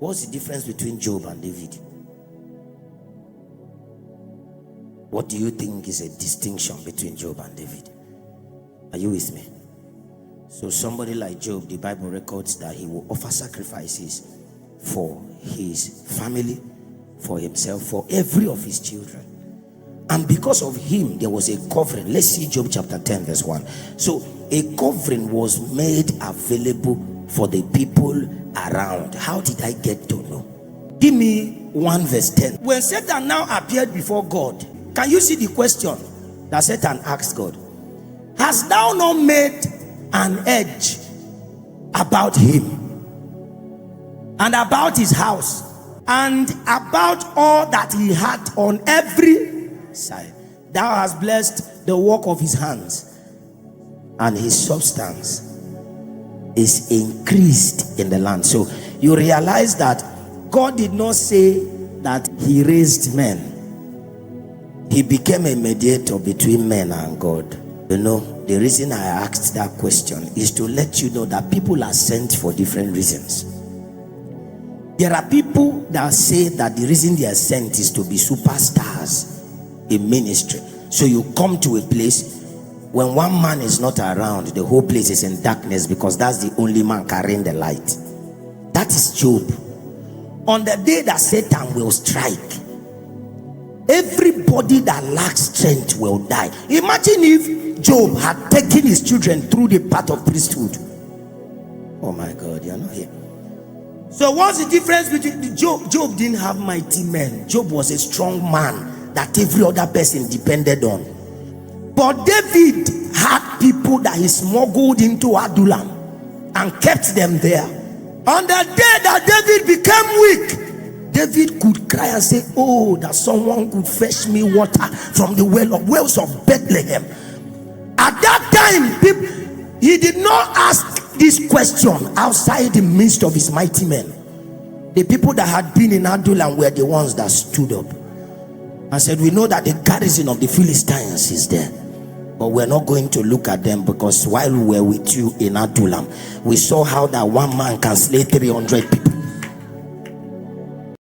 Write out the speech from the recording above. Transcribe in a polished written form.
What's the difference between Job and David? What do you think is a distinction between Job and David? Are you with me? So somebody like Job, the Bible records that he will offer sacrifices for his family, for himself, for every of his children. And because of him, there was a covering. Let's see Job chapter 10 verse 1. So a covering was made available for the people around. How did I get to know? Give me 1 verse 10. When Satan now appeared before God, can you see the question that Satan asked God? Hast thou not made an edge about him and about his house and about all that he had on every side? Thou hast blessed the work of his hands, and his substance is increased in the land. So you realize that God did not say that he raised men. He became a mediator between men and God. You know, the reason I asked that question is to let you know that people are sent for different reasons. There are people that say that the reason they are sent is to be superstars in ministry. So you come to a place, when one man is not around, the whole place is in darkness because that's the only man carrying the light. That is Job. On the day that Satan will strike, everybody that lacks strength will die. Imagine if Job had taken his children through the path of priesthood. Oh my God, you're not here. So what's the difference between Job? Job didn't have mighty men. Job was a strong man that every other person depended on. But David had people that he smuggled into Adullam and kept them there. On the day that David became weak, David could cry and say, oh, that someone could fetch me water from the wells of Bethlehem. At that time, he did not ask this question outside the midst of his mighty men. The people that had been in Adullam were the ones that stood up and said, we know that the garrison of the Philistines is there, but we're not going to look at them, because while we were with you in Adullam, we saw how that one man can slay 300 people.